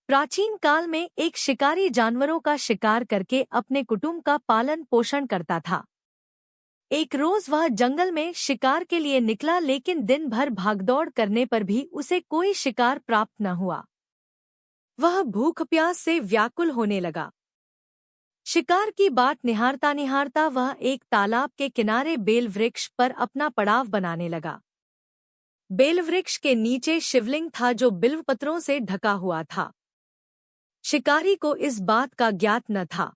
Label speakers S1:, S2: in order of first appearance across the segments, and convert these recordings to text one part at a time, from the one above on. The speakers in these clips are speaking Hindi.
S1: प्राचीन काल में एक शिकारी जानवरों का शिकार करके अपने कुटुंब का पालन पोषण करता था। एक रोज वह जंगल में शिकार के लिए निकला, लेकिन दिन भर भागदौड़ करने पर भी उसे कोई शिकार प्राप्त न हुआ। वह भूख प्यास से व्याकुल होने लगा। शिकार की बाट निहारता निहारता वह एक तालाब के किनारे बेल वृक्ष पर अपना पड़ाव बनाने लगा। बेल वृक्ष के नीचे शिवलिंग था जो बिल्व पत्रों से ढका हुआ था। शिकारी को इस बात का ज्ञात न था।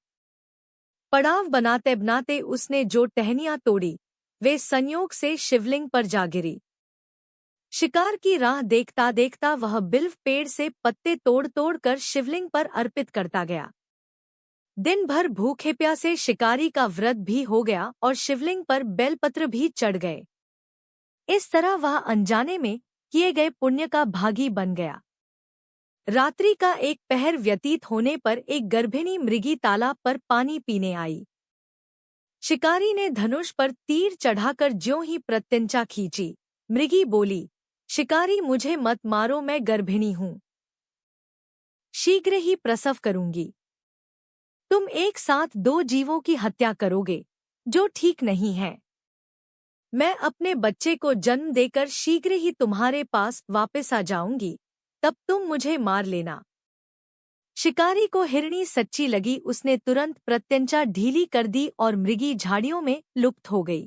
S1: पड़ाव बनाते बनाते उसने जो टहनियां तोड़ी वे संयोग से शिवलिंग पर जा गिरी। शिकार की राह देखता देखता वह बिल्व पेड़ से पत्ते तोड़ तोड़ कर शिवलिंग पर अर्पित करता गया। दिन भर भूखे प्यासे शिकारी का व्रत भी हो गया और शिवलिंग पर बेलपत्र भी चढ़ गए। इस तरह वह अनजाने में किए गए पुण्य का भागी बन गया। रात्रि का एक पहर व्यतीत होने पर एक गर्भिणी मृगी तालाब पर पानी पीने आई। शिकारी ने धनुष पर तीर चढ़ाकर ज्यों ही प्रत्यंचा खींची, मृगी बोली, शिकारी मुझे मत मारो, मैं गर्भिणी हूँ, शीघ्र ही प्रसव करूंगी। तुम एक साथ दो जीवों की हत्या करोगे, जो ठीक नहीं है। मैं अपने बच्चे को जन्म देकर शीघ्र ही तुम्हारे पास वापस आ जाऊंगी, तब तुम मुझे मार लेना। शिकारी को हिरणी सच्ची लगी। उसने तुरंत प्रत्यंचा ढीली कर दी और मृगी झाड़ियों में लुप्त हो गई।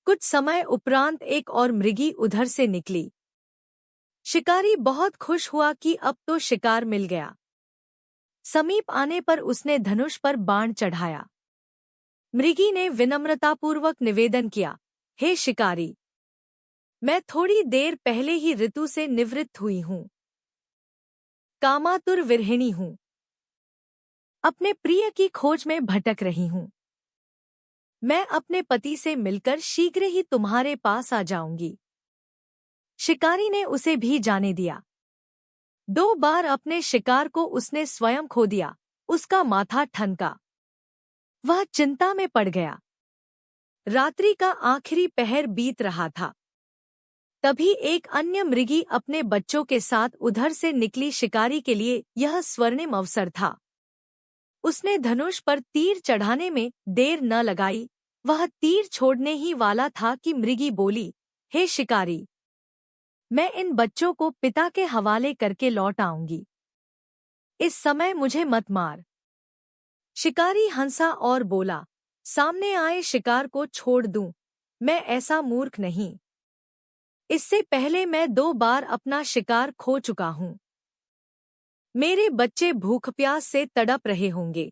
S1: कुछ समय उपरांत एक और मृगी उधर से निकली। शिकारी बहुत खुश हुआ कि अब तो शिकार मिल गया। समीप आने पर उसने धनुष पर बाण चढ़ाया। मृगी ने विनम्रतापूर्वक निवेदन किया, हे शिकारी, मैं थोड़ी देर पहले ही ऋतु से निवृत्त हुई हूँ, कामातुर विरहिणी हूँ, अपने प्रिय की खोज में भटक रही हूँ। मैं अपने पति से मिलकर शीघ्र ही तुम्हारे पास आ जाऊंगी। शिकारी ने उसे भी जाने दिया। 2 बार अपने शिकार को उसने स्वयं खो दिया। उसका माथा ठनका। वह चिंता में पड़ गया। रात्रि का आखिरी पहर बीत रहा था। तभी एक अन्य मृगी अपने बच्चों के साथ उधर से निकली। शिकारी के लिए यह स्वर्णिम अवसर था। उसने धनुष पर तीर चढ़ाने में देर न लगाई। वह तीर छोड़ने ही वाला था कि मृगी बोली, हे शिकारी, मैं इन बच्चों को पिता के हवाले करके लौट आऊंगी। इस समय मुझे मत मार। शिकारी हंसा और बोला, सामने आए शिकार को छोड़ दूं, मैं ऐसा मूर्ख नहीं। इससे पहले मैं 2 बार अपना शिकार खो चुका हूँ। मेरे बच्चे भूख प्यास से तड़प रहे होंगे।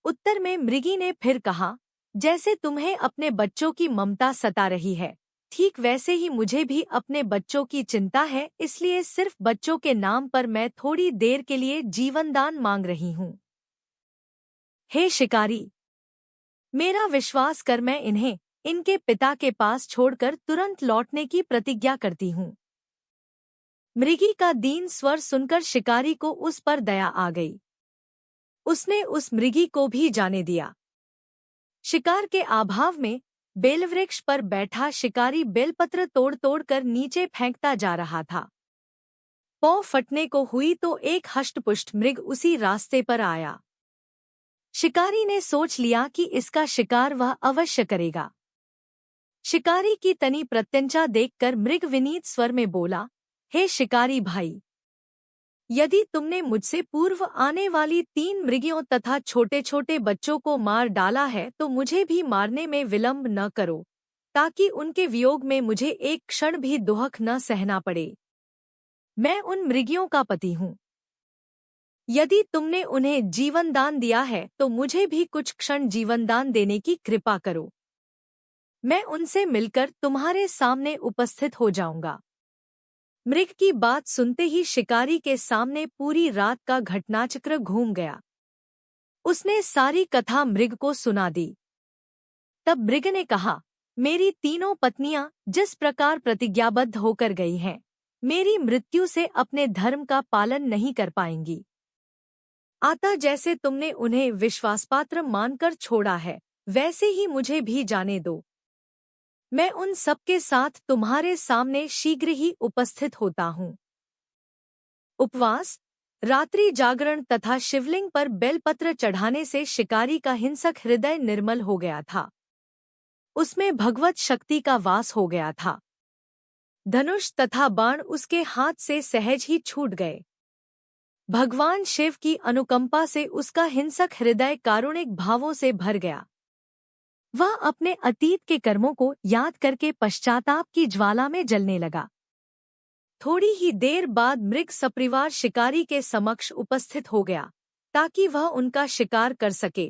S1: उत्तर में मृगी ने फिर कहा, जैसे तुम्हें अपने बच्चों की ममता सता रही है, ठीक वैसे ही मुझे भी अपने बच्चों की चिंता है। इसलिए सिर्फ बच्चों के नाम पर मैं थोड़ी देर के लिए जीवनदान मांग रही हूँ। हे शिकारी, मेरा विश्वास कर, मैं इन्हें इनके पिता के पास छोड़कर तुरंत लौटने की प्रतिज्ञा करती हूँ। मृगी का दीन स्वर सुनकर शिकारी को उस पर दया आ गई। उसने उस मृगी को भी जाने दिया। शिकार के अभाव में बेलवृक्ष पर बैठा शिकारी बेलपत्र तोड़ तोड़ कर नीचे फेंकता जा रहा था। पौ फटने को हुई तो एक हष्टपुष्ट मृग उसी रास्ते पर आया। शिकारी ने सोच लिया कि इसका शिकार वह अवश्य करेगा। शिकारी की तनी प्रत्यंचा देखकर मृग विनीत स्वर में बोला, हे शिकारी भाई, यदि तुमने मुझसे पूर्व आने वाली 3 मृगियों तथा छोटे छोटे बच्चों को मार डाला है तो मुझे भी मारने में विलंब न करो, ताकि उनके वियोग में मुझे एक क्षण भी दुख न सहना पड़े। मैं उन मृगियों का पति हूँ। यदि तुमने उन्हें जीवनदान दिया है तो मुझे भी कुछ क्षण जीवनदान देने की कृपा करो। मैं उनसे मिलकर तुम्हारे सामने उपस्थित हो जाऊंगा। मृग की बात सुनते ही शिकारी के सामने पूरी रात का घटनाचक्र घूम गया। उसने सारी कथा मृग को सुना दी। तब मृग ने कहा, मेरी 3 पत्नियां जिस प्रकार प्रतिज्ञाबद्ध होकर गई हैं, मेरी मृत्यु से अपने धर्म का पालन नहीं कर पाएंगी। अतः जैसे तुमने उन्हें विश्वासपात्र मानकर छोड़ा है, वैसे ही मुझे भी जाने दो। मैं उन सबके साथ तुम्हारे सामने शीघ्र ही उपस्थित होता हूँ। उपवास रात्रि जागरण तथा शिवलिंग पर बेलपत्र चढ़ाने से शिकारी का हिंसक हृदय निर्मल हो गया था। उसमें भगवत शक्ति का वास हो गया था। धनुष तथा बाण उसके हाथ से सहज ही छूट गए। भगवान शिव की अनुकंपा से उसका हिंसक हृदय कारुणिक भावों से भर गया। वह अपने अतीत के कर्मों को याद करके पश्चाताप की ज्वाला में जलने लगा। थोड़ी ही देर बाद मृग सपरिवार शिकारी के समक्ष उपस्थित हो गया ताकि वह उनका शिकार कर सके,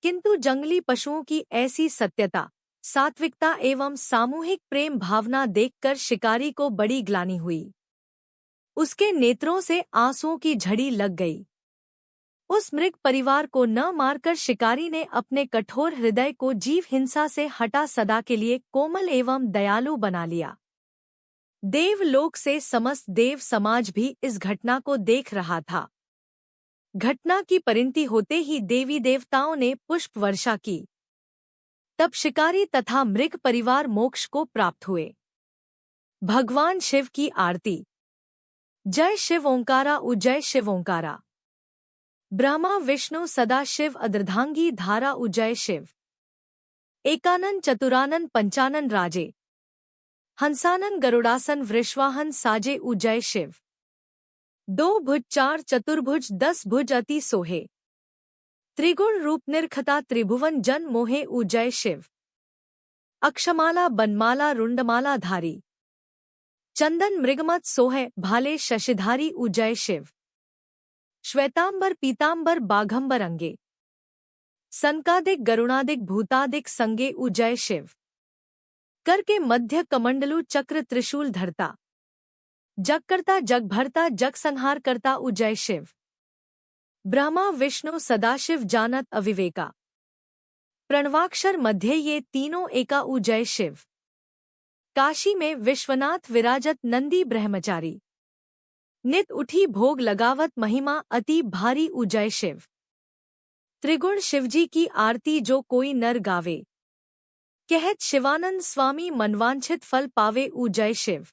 S1: किंतु जंगली पशुओं की ऐसी सत्यता, सात्विकता एवं सामूहिक प्रेम भावना देखकर शिकारी को बड़ी ग्लानि हुई। उसके नेत्रों से आंसुओं की झड़ी लग गई। उस मृग परिवार को न मारकर शिकारी ने अपने कठोर हृदय को जीव हिंसा से हटा सदा के लिए कोमल एवं दयालु बना लिया। देवलोक से समस्त देव समाज भी इस घटना को देख रहा था। घटना की परिणति होते ही देवी देवताओं ने पुष्प वर्षा की। तब शिकारी तथा मृग परिवार मोक्ष को प्राप्त हुए। भगवान शिव की आरती। जय शिव ओंकारा उ जय शिव ओंकारा। ब्रह्मा विष्णु सदाशिव अर्धांगी धारा उ जय शिव। एकानन चतुरानन पंचानन राजे। हंसानन गरुड़ासन वृषवाहन साजे उ जय शिव। 2 भुज 4 चतुर्भुज 10 भुज अति सोहे। त्रिगुण रूप निर्खता त्रिभुवन जन मोहे उ जय शिव। अक्षमाला बनमाला रुंडमाला धारी। चंदन मृगमत सोहे भाले शशिधारी उ जय शिव। श्वेतांबर पीतांबर बाघंबर अंगे। सनकादिक गरुणादिक भूतादिक संगे उ जय शिव। कर के मध्य कमंडलु चक्र त्रिशूल धरता। जग करता जग भरता जग संहार करता उ जय शिव। ब्रह्मा विष्णु सदाशिव जानत अविवेका। प्रणवाक्षर मध्य ये तीनों एका उ जय शिव। काशी में विश्वनाथ विराजत नंदी ब्रह्मचारी। नित उठी भोग लगावत महिमा अति भारी उ जय शिव। त्रिगुण शिवजी की आरती जो कोई नर गावे। कहत शिवानंद स्वामी मनवांछित फल पावे उ जय शिव।